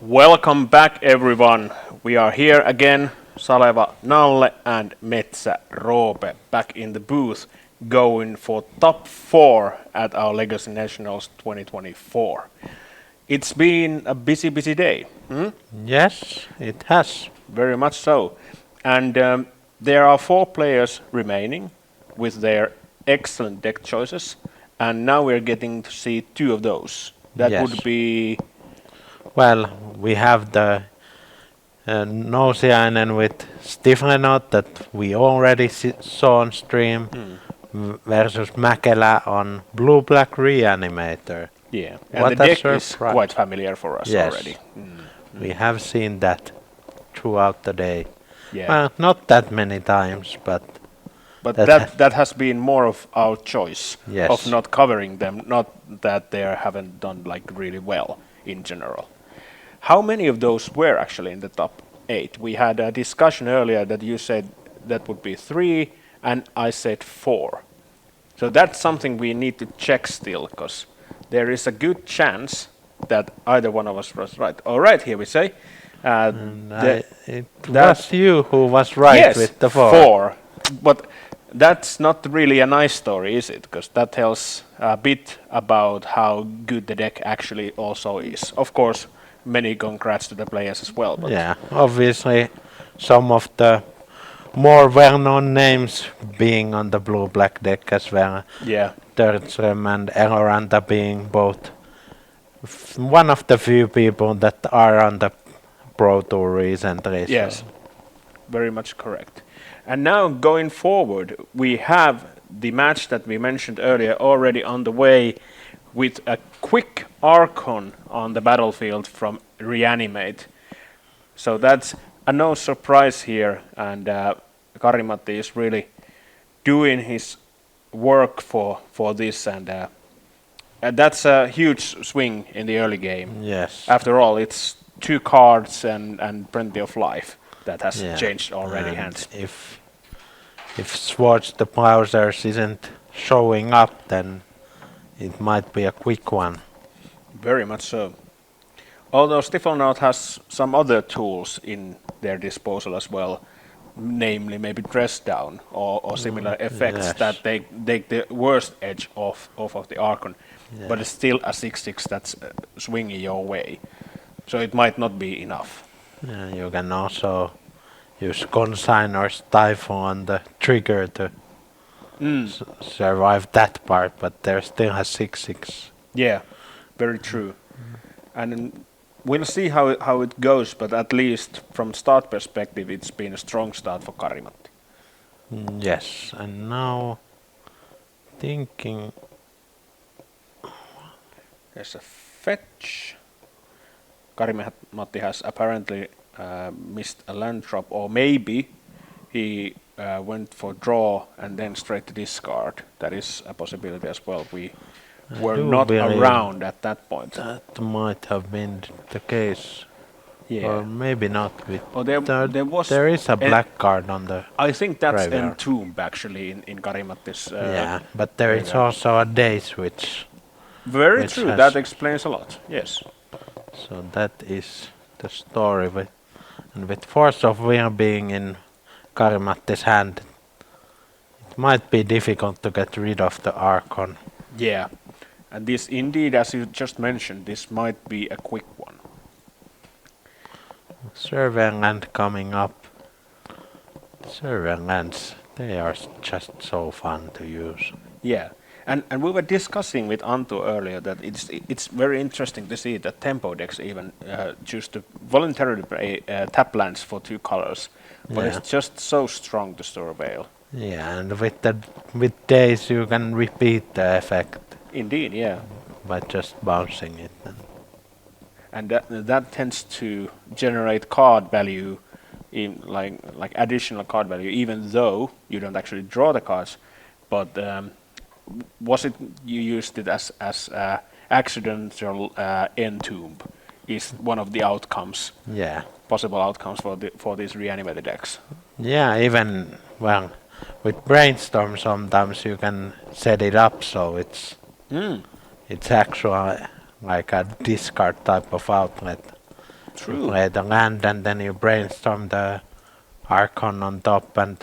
Welcome back, everyone. We are here again, Saleva Nalle and Metsä Roope, back in the booth, going for top 4 at our Legacy Nationals 2024. It's been a busy day. Yes, it has. Very much so. And there are 4 players remaining with their excellent deck choices. And now we're getting to see 2 of those. That Yes. would be... Well, we have the Nousiainen with Stiflenought that we already saw on stream versus Mäkelä on blue-black Reanimator. Yeah, and What the a deck is surprise. quite familiar for us Yes. already. We have seen that throughout the day. Yeah, Well, not that many times, but but that- that has been more of our choice Yes. of not covering them, not that they haven't done like really well in general. How many of those were actually in the top 8? We had a discussion earlier that you said that would be 3, and I said 4. So that's something we need to check still, because there is a good chance that either one of us was right. All right, here we say. it was you who was right Yes, with the 4. 4. But that's not really a nice story, is it? Because that tells a bit about how good the deck actually also is. Of course, many congrats to the players as well. But Yeah, obviously some of the more well-known names being on the blue-black deck as well. yeah, Törström and Eloranta being both one of the few people that are on the Pro Tour recently. so- yes, very much correct. And now going forward, we have the match that we mentioned earlier already on the way with a quick Archon on the battlefield from Reanimate. So that's a no surprise here, and Kari-Matti is really doing his work for this, and that's a huge swing in the early game. Yes. After all, it's 2 cards and plenty of life that has Yeah. changed already And hands. if Swords the Plowshares isn't showing up, then it might be a quick one. Very much so. Although Stiflenought has some other tools in their disposal as well, namely maybe dress down or similar effects yes. that they take the worst edge off of the Archon. But Yeah. it's still a 6/6 that's swinging your way. So it might not be enough. Yeah, you can also use Consign or Stifle on the trigger to survive that part, but there still has 6/6. Yeah, very true. And we'll see how it goes, but at least from start perspective, it's been a strong start for Kari-Matti. Yes, and now thinking, There's a fetch. Kari-Matti has apparently missed a land drop, or maybe he went for draw and then straight to discard. That is a possibility as well. We were do not believe around at that point. that might have been the case, or Yeah. maybe not. With Oh, there was there is a black card on the I think that's Graveyard. Entomb actually in Kari-Matti's. yeah, but there is graveyard. also a day switch, Very which true. has- That explains a lot. Yes. so that is the story. And with Force of Will being in Kari-Matti's hand, it might be difficult to get rid of the Archon. Yeah. And this indeed, as you just mentioned, this might be a quick one. Surveilland coming up. Surveillands, they are just so fun to use. Yeah. And we were discussing with Antu earlier that it's very interesting to see that tempo decks even choose to voluntarily play tap lands for 2 colors. But Yeah. it's just so strong to surveil. Yeah, and with days you can repeat the effect Indeed, yeah. by just bouncing it. And that tends to generate card value, in like additional card value, even though you don't actually draw the cards. But was it you used it as accidental Entomb is one of the outcomes, Yeah, possible outcomes for these reanimated decks. yeah. Even well, with Brainstorm sometimes you can set it up so it's actually like a discard type of outlet. True. play the land and then you brainstorm the Archon on top and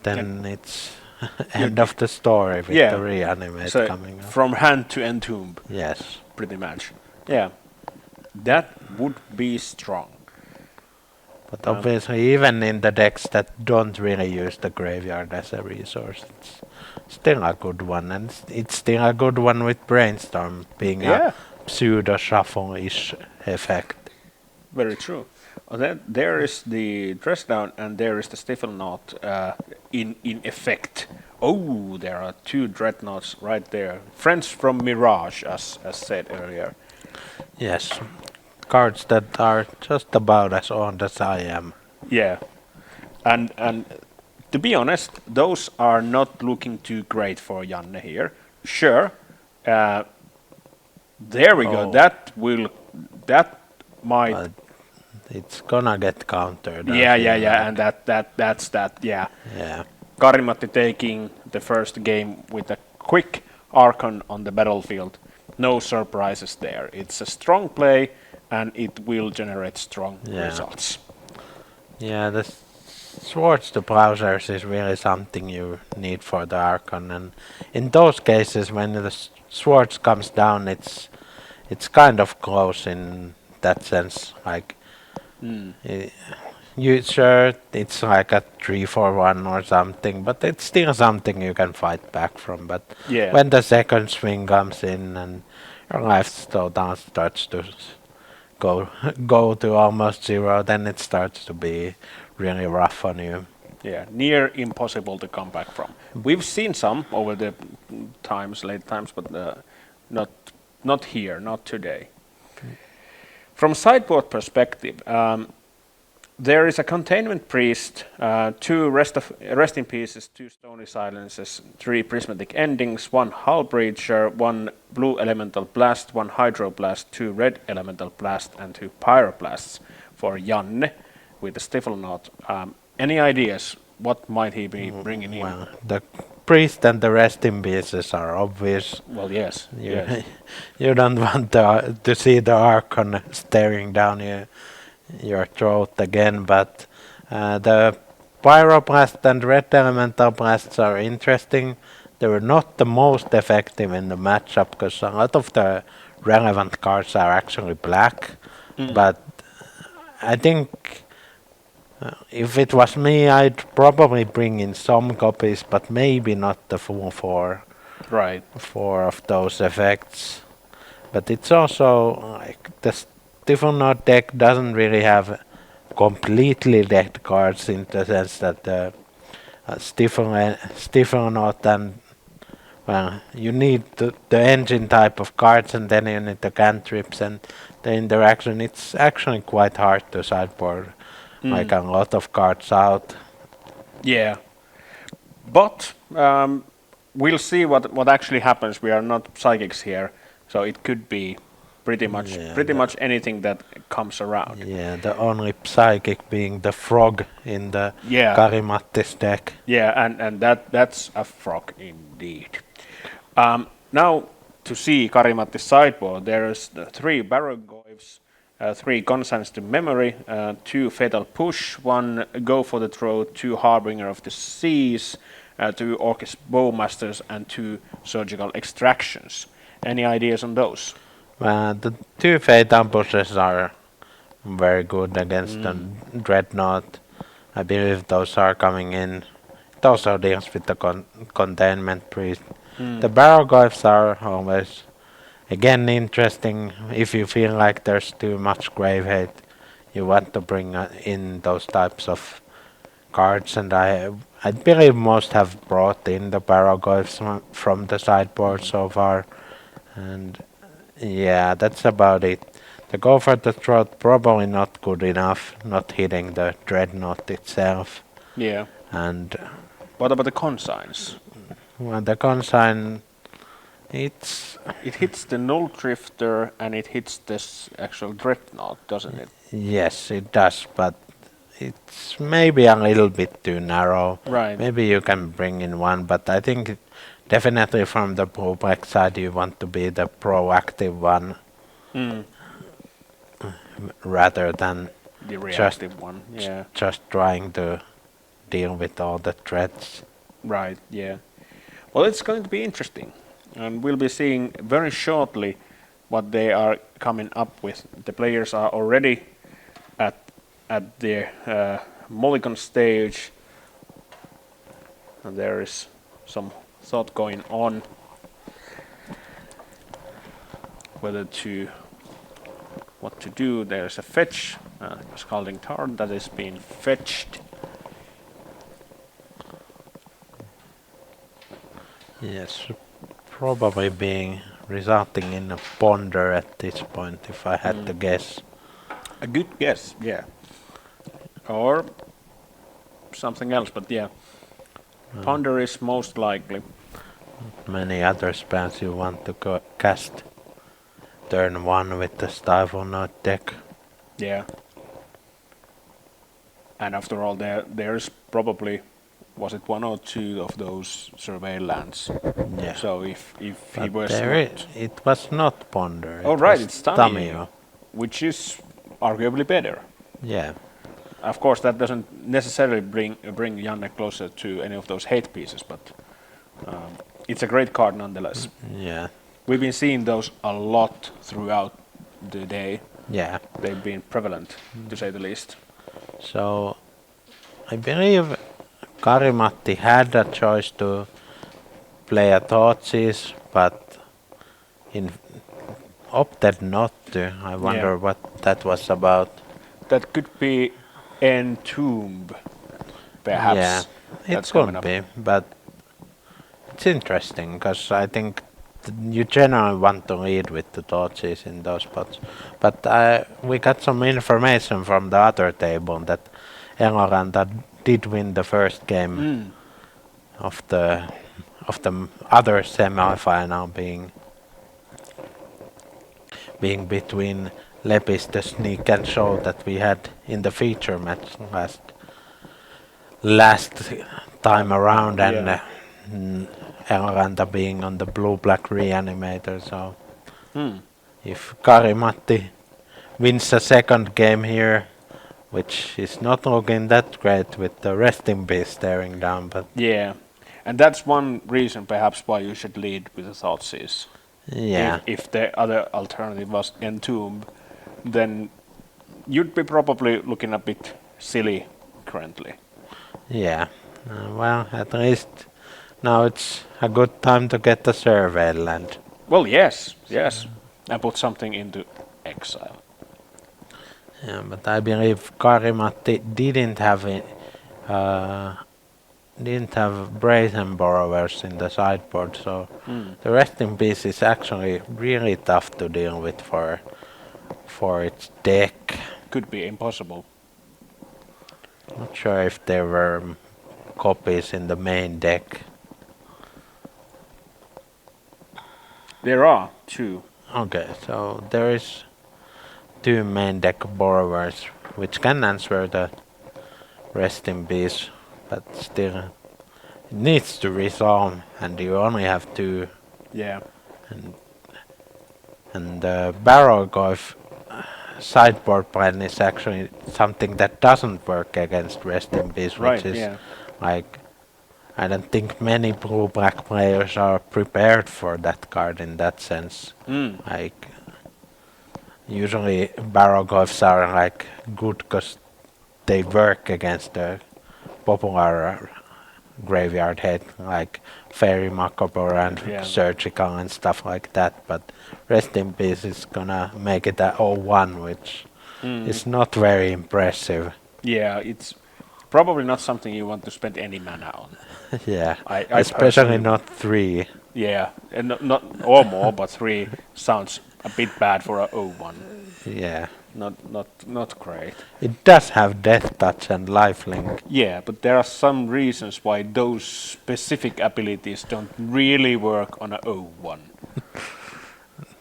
then it's end of the story with Yeah. the Reanimate So coming up. from hand to entomb, Yes. pretty much. Yeah. That would be strong. But obviously, even in the decks that don't really use the graveyard as a resource, it's still a good one. And it's still a good one with Brainstorm being Yeah. a pseudo shuffle-ish effect. Very true. Then there is the dress down and there is the Stiflenought in effect. Oh, there are two dreadnoughts right there. Friends from Mirage, as said earlier. Yes. Cards that are just about as owned as I am. Yeah. And to be honest, those are not looking too great for Janne here. Sure. There we go. That might. But it's gonna get countered. Yeah. And that's that. Yeah. Yeah. Kari-Matti taking the first game with a quick Archon on the battlefield. No surprises there. It's a strong play and it will generate strong results. Yeah, the Swords to Plowshares is really something you need for the Archon, and in those cases when the Swords comes down, it's kind of close in that sense. Like, it's like a 3-4-1 or something, but it's still something you can fight back from. But when the second swing comes in and your life total starts to go to almost zero, then it starts to be really rough on you. Yeah, near impossible to come back from. We've seen some over the late times, but not here, not today. From sideboard perspective, there is a Containment Priest, 2 Resting Pieces, 2 Stony Silences, 3 Prismatic Endings, 1 Hull Breacher, 1 Blue Elemental Blast, 1 Hydroblast, 2 Red Elemental Blast, and 2 Pyroblasts for Janne with the Stiflenought. Any ideas? What might he be bringing in? Well, the Priest and the Resting Pieces are obvious. Well, yes. You don't want to see the Archon staring down your throat again, but the Pyroblast and Red Elemental Blasts are interesting. They were not the most effective in the matchup because a lot of the relevant cards are actually black, but I think if it was me, I'd probably bring in some copies, but maybe not the full four of those effects. But it's also like the Stiflenought deck doesn't really have completely dead cards in the sense that the Stiflenought and you need the engine type of cards and then you need the cantrips and the interaction. It's actually quite hard to sideboard like a lot of cards out. Yeah, but we'll see what actually happens. We are not psychics here, so it could be pretty much anything that comes around. Yeah, the only psychic being the frog in the Kari-Matti's deck. Yeah, and that's a frog indeed. Now to see Kari-Matti's sideboard, there's the 3 Barrogoyfs, 3 Consigns to Memory, 2 Fatal Push, 1 Go for the Throat, 2 Harbinger of the Seas, 2 Orcish Bowmasters, and 2 Surgical Extractions. Any ideas on those? The 2 Fatal Pushes are very good against the Dreadnought. I believe those are coming in. It also deals with the Containment Priest. The Barrogoyfs are always, again, interesting. If you feel like there's too much grave hate, you want to bring in those types of cards, and I believe most have brought in the Barrogoyfs from the sideboard so far. And yeah, that's about it. The Go for the Throat probably not good enough, not hitting the Dreadnought itself. Yeah. And what about the Consigns? Well, the Consign, it hits the Null Drifter and it hits this actual Dreadnought, doesn't it? Yes, it does, but it's maybe a little bit too narrow. Right. Maybe you can bring in 1, but I think definitely from the blue-black side you want to be the proactive one. rather than The reactive one. Yeah. just trying to deal with all the threats. Right. Yeah. Well, it's going to be interesting, and we'll be seeing very shortly what they are coming up with. The players are already at the mulligan stage, and there is some thought going on what to do. There's a fetch, Scalding Tarn that is being fetched. Yes, probably being resulting in a ponder at this point, if I had to guess. A good guess, yeah. Or something else, but yeah. Ponder is most likely. Many other spells you want to cast turn 1 with the Stiflenought deck. Yeah. And after all, there's probably, was it 1 or 2 of those surveillance? Yeah. So if he But was it was not ponder. Oh it right, was it's Tamio, which is arguably better. Yeah. Of course, that doesn't necessarily bring Janne closer to any of those hate pieces, but it's a great card nonetheless. Yeah. We've been seeing those a lot throughout the day. Yeah. They've been prevalent, to say the least. So I believe Kari-Matti had a choice to play a Thoughtseize, but opted not to. I wonder what that was about. That could be Entomb, perhaps. Yeah, it That's coming could up. be, but it's interesting because I think you generally want to lead with the Thoughtseize in those spots. But we got some information from the other table that Eloranta did win the first game of the other semi-final being between Lepis, the sneak and show that we had in the feature match last time around, and Eloranta being on the blue-black Reanimator. So if Kari-Matti wins a second game here, which is not looking that great with the resting beast staring down, but Yeah, and that's one reason perhaps why you should lead with the Thoughtseize. yeah, If the other alternative was Entomb, then you'd be probably looking a bit silly currently. yeah. Well, at least now it's a good time to get the Surveillant. Well, yes, and put something into exile. Yeah, but I believe Kari-Matti didn't have Brazen Borrowers in the sideboard, so the resting piece is actually really tough to deal with for its deck. Could be impossible. Not sure if there were copies in the main deck. There are 2. Okay, so there is 2 main deck Borrowers, which can answer the resting piece, but still it needs to resolve, and you only have 2. Yeah. And the Barrowgoyf sideboard plan is actually something that doesn't work against resting beast, Right, which is yeah. like, I don't think many blue-black players are prepared for that card in that sense. Like, usually Barrowgoyfs are like good because they work against the popular graveyard head, like Fairy Macabre and Surgical and stuff like that, but Rest in Peace is gonna make it a 0-1, which is not very impressive. Yeah, it's probably not something you want to spend any mana on. Yeah, I especially not 3. Yeah, and not or more, but 3 sounds a bit bad for a 0-1. Yeah. Not great. It does have Death Touch and Lifelink. Yeah, but there are some reasons why those specific abilities don't really work on a 0-1.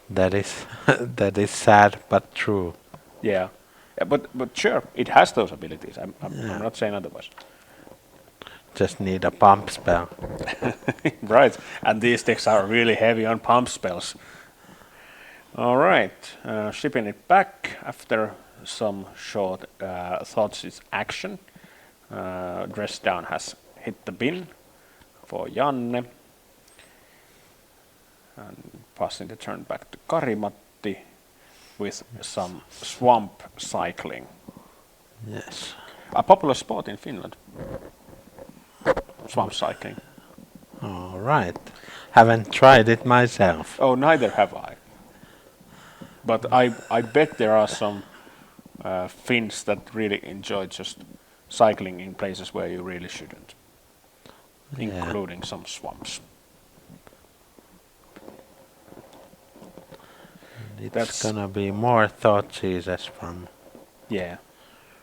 That is sad but true. Yeah, but sure, it has those abilities. I'm not saying otherwise. Just need a pump spell. Right, and these decks are really heavy on pump spells. All right, shipping it back after some short thoughts. It's action. Dress down has hit the bin for Janne. And passing the turn back to Kari-Matti with some swamp cycling. Yes. A popular sport in Finland. Swamp cycling. All right. Haven't tried it myself. Oh, neither have I. But I bet there are some Finns that really enjoy just cycling in places where you really shouldn't, including some swamps. It's gonna be more thought cheeses from Yeah.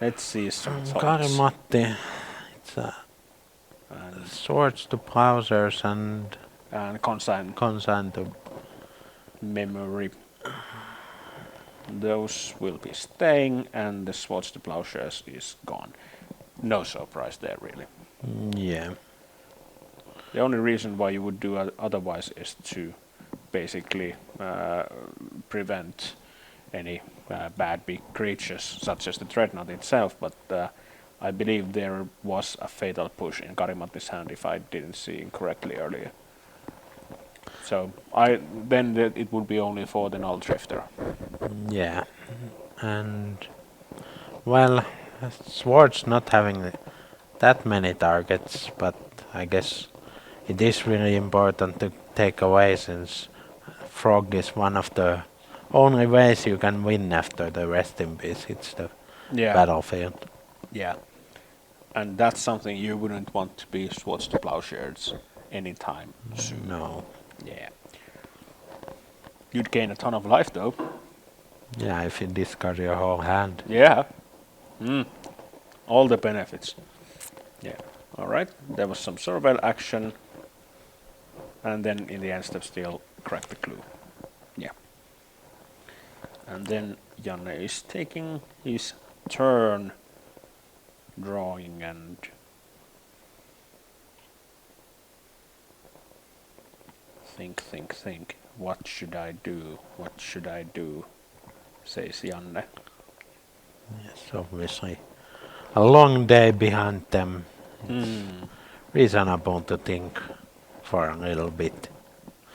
Let's see some thoughts. Kari-Matti. It's swords to plowshares and consign to memory. Those will be staying, and the swords to plowshares is gone. No surprise there, really. Yeah. The only reason why you would do otherwise is to basically prevent any bad big creatures, such as the Dreadnought itself, but I believe there was a fatal push in Kari-Matti's hand, if I didn't see incorrectly earlier. So then it would be only for the Null Drifter. Yeah. And well, swords not having that many targets, but I guess it is really important to take away, since Frog is one of the only ways you can win after the rest in peace hits the battlefield. Yeah. And that's something you wouldn't want to be swords to plowshares anytime soon. No. Yeah. You'd gain a ton of life though. Yeah, if you discard your whole hand. Yeah. All the benefits. Yeah. Alright. There was some surveil action. And then in the end step still crack the clue. Yeah. And then Janne is taking his turn drawing and think. What should I do? What should I do? Says Janne. Yes, obviously. A long day behind them. It's reasonable to think for a little bit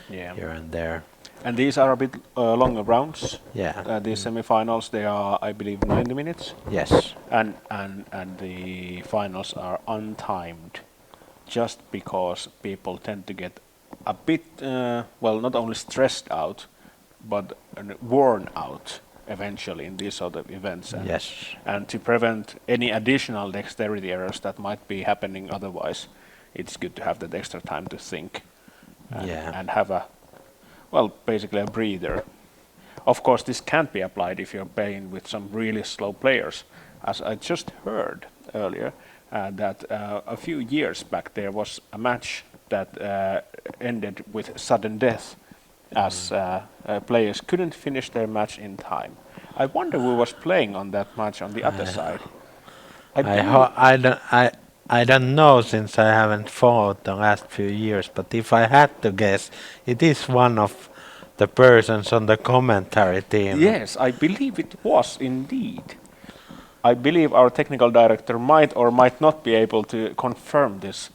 here and there. And these are a bit longer rounds. Yeah. These semifinals, they are, I believe, 90 minutes. Yes. And the finals are untimed, just because people tend to get a bit, not only stressed out, but worn out eventually in these sort of events. And, yes. And to prevent any additional dexterity errors that might be happening otherwise, it's good to have that extra time to think and have basically a breather. Of course, this can't be applied if you're playing with some really slow players. As I just heard earlier, that a few years back there was a match that ended with sudden death, as players couldn't finish their match in time. I wonder who was playing on that match on the other side. I don't know, since I haven't followed the last few years, but if I had to guess, it is one of the persons on the commentary team. Yes, I believe it was indeed. I believe our technical director might or might not be able to confirm this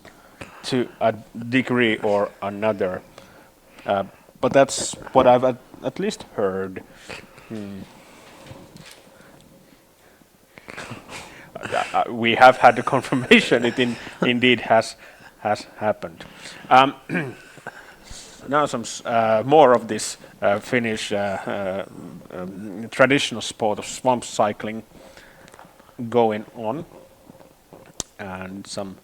to a degree or another. But that's what I've at least heard. We have had the confirmation it indeed has happened. Now some more of this Finnish traditional sport of swamp cycling going on, and some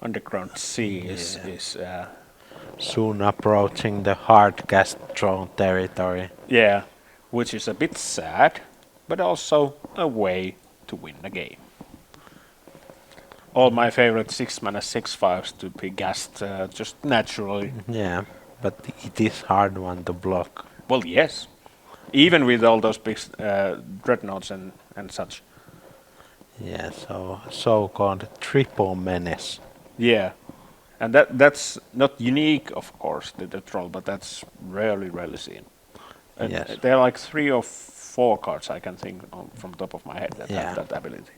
underground sea is soon approaching the hard cast throne territory. Yeah, which is a bit sad, but also a way to win the game. All my favorite 6-mana 6/5s to be gassed just naturally. Yeah, but it is hard one to block. Well, yes. Even with all those big dreadnoughts and such. Yeah, so-called triple menace. Yeah. And that's not unique, of course, to the troll, but that's rarely seen. And Yes. there are like 3 or 4 cards I can think from top of my head that Yeah. have that ability.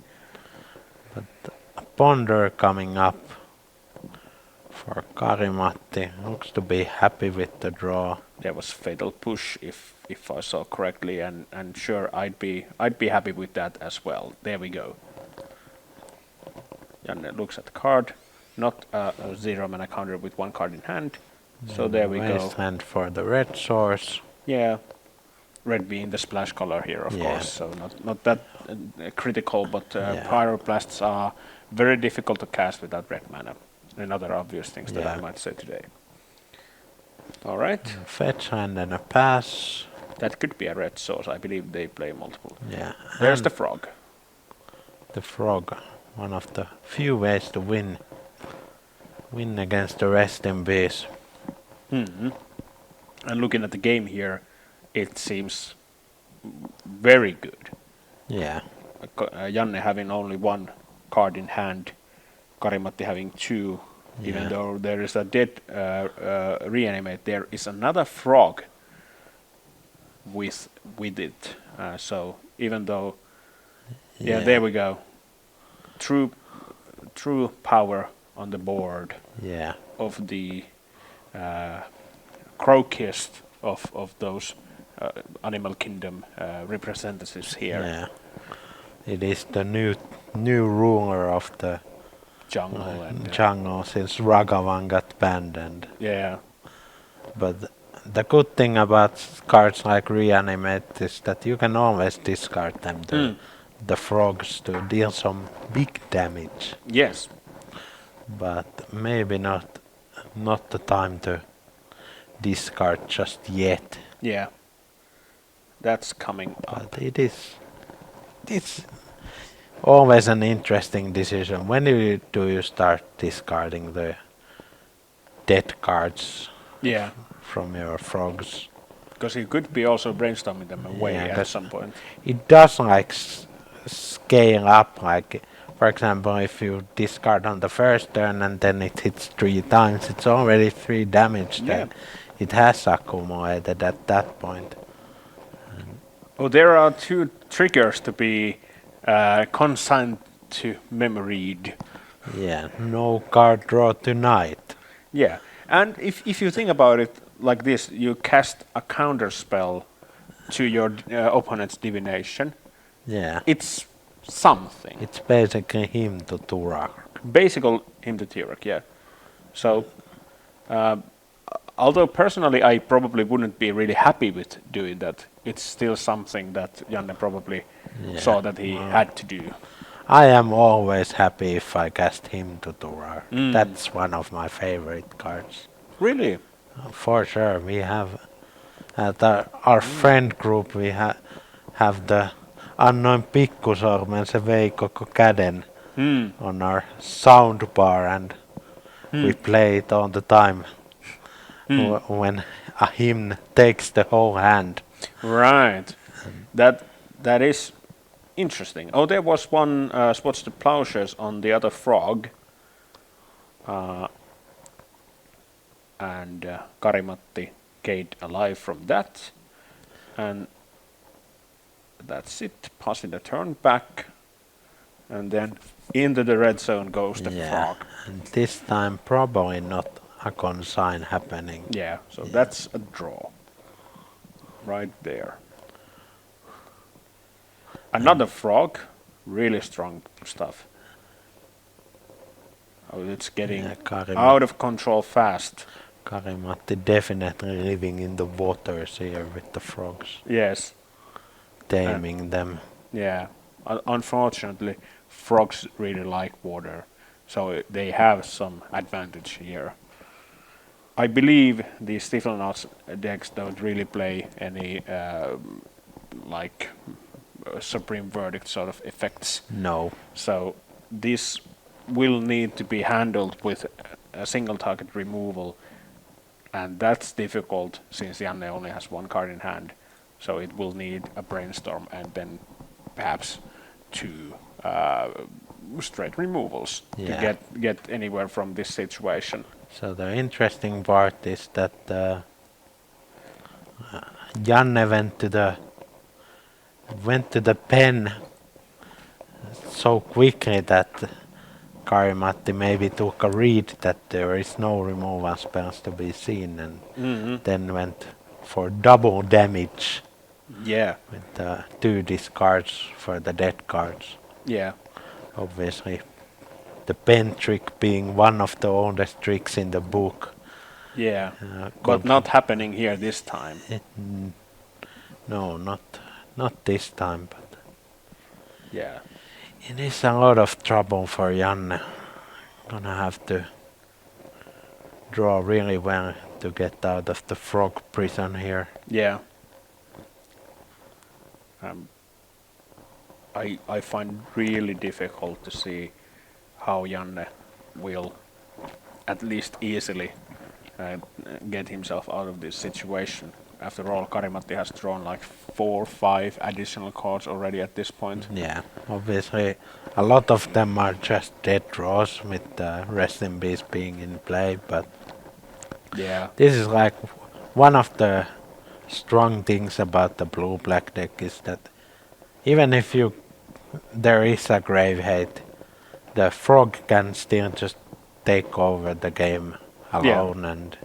Ponder coming up for Kari-Matti. Looks to be happy with the draw. There was fatal push if I saw correctly, and sure I'd be happy with that as well. There we go. Janne looks at the card, not a 0 mana counter with 1 card in hand. So there we go. Waste hand for the red source. Yeah, red being the splash color here, of Yeah. course. So not that critical, but Yeah. Pyroblasts are very difficult to cast without red mana. And other obvious things that I Yeah. might say today. All right, Fetch and then a pass. that could be a red source. I believe they play multiple. Yeah. There's and the frog. the frog. One of the few ways to win. Win against the resting bees. And looking at the game here, it seems very good. Yeah. Janne having only 1 card in hand, Kari-Matti having 2. Even Yeah. though there is a dead Reanimate, there is another frog with it. So even though, yeah, there we go. True power on the board Yeah. of the croakiest of those Animal Kingdom representatives here. Yeah. It is the new ruler of the Jungle and jungle since Ragavan got banned, and yeah, but the good thing about cards like Reanimate is that you can always discard them to the frogs to deal some big damage, yes, but maybe not the time to discard just yet. yeah, that's coming up. But it's always an interesting decision. When do you start discarding the dead cards Yeah, from your frogs? because you could be also brainstorming them away Yeah, at 'cause some point. It does like scale up. Like, for example, if you discard on the first turn and then it hits 3 times, it's already 3 damage. Yeah. Then it has accumulated at that point. Oh, there are 2 triggers to be consigned to memory. Yeah, no card draw tonight. Yeah, and if you think about it like this, you cast a counter spell to your opponent's divination. Yeah, It's something. it's basically him to Turak. Basical him to Tirak, yeah. So, although personally I probably wouldn't be really happy with doing that, it's still something that Janne probably saw that he had to do. I am always happy if I cast him to Turak. That's one of my favorite cards. Really? For sure, we have at our friend group we have the Annoin pikkusormen se vei koko käden on our soundbar, and we play it all the time when a hymn takes the whole hand. Right. That is interesting. Oh, there was one spots the plowshares on the other frog. And Kari-Matti gained alive from that. And that's it. Passing the turn back. And then into the red zone goes the frog. And this time probably not a consign happening. Yeah, so that's a draw. Right there. Another frog. Really strong stuff. Oh, it's getting out of control fast. Kari-Matti definitely living in the waters here with the frogs, Yes. taming them. Yeah. Unfortunately, frogs really like water, so they have some advantage here. I believe the Stiflenought decks don't really play any Supreme Verdict sort of effects. No. So this will need to be handled with a single target removal, and that's difficult since Janne only has 1 card in hand. So it will need a brainstorm and then perhaps 2 straight removals to get anywhere from this situation. So the interesting part is that Janne went to the pen so quickly that Kari-Matti maybe took a read that there is no removal spells to be seen and then went for double damage Yeah, with 2 discards for the dead cards. yeah, Obviously, the pen trick being one of the oldest tricks in the book. yeah. But not happening here this time. No, not this time, but Yeah, it is a lot of trouble for Janne. Gonna have to draw really well to get out of the frog prison here. yeah. I find really difficult to see how Janne will at least easily get himself out of this situation. After all, Kari-Matti has drawn like 4 or 5 additional cards already at this point. Yeah, obviously a lot of them are just dead draws with the Resting Beast being in play, but Yeah, this is like one of the strong things about the blue-black deck is that even if there is a grave hate, the frog can still just take over the game alone and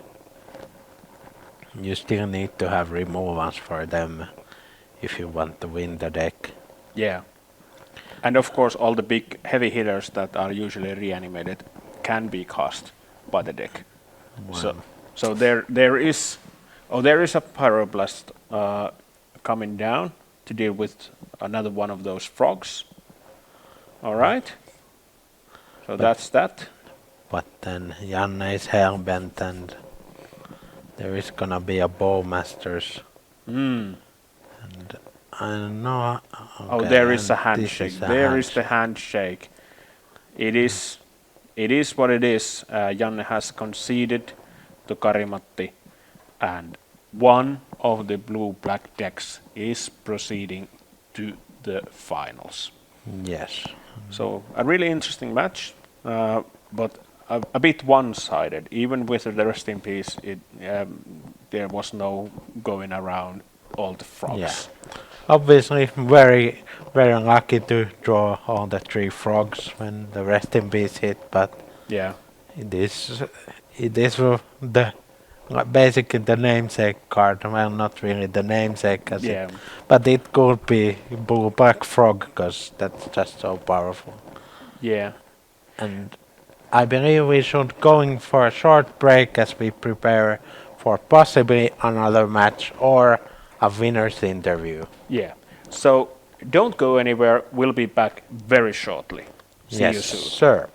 you still need to have removals for them if you want to win the deck. yeah. And of course, all the big heavy hitters that are usually reanimated can be cast by the deck. So there is a Pyroblast coming down to deal with another one of those frogs. All right. So that's that. But then Janne is hellbent and there is gonna be a Bowmasters. And I don't know. Oh, Okay, there is and a handshake. There is the handshake. It is what it is. Janne has conceded to Kari-Matti, and one of the blue-black decks is proceeding to the finals. Yes. So a really interesting match, but a bit one-sided. Even with the rest in peace, there was no going around all the frogs. Yeah. Obviously, very, very lucky to draw all the 3 frogs when the Rest in Peace hit, but Yeah, it is the basically the namesake card. Well, not really the namesake, but it could be Blue Black Frog because that's just so powerful. yeah, And I believe we should going for a short break as we prepare for possibly another match or a winner's interview. yeah. So don't go anywhere. We'll be back very shortly. See you Yes, soon. sir.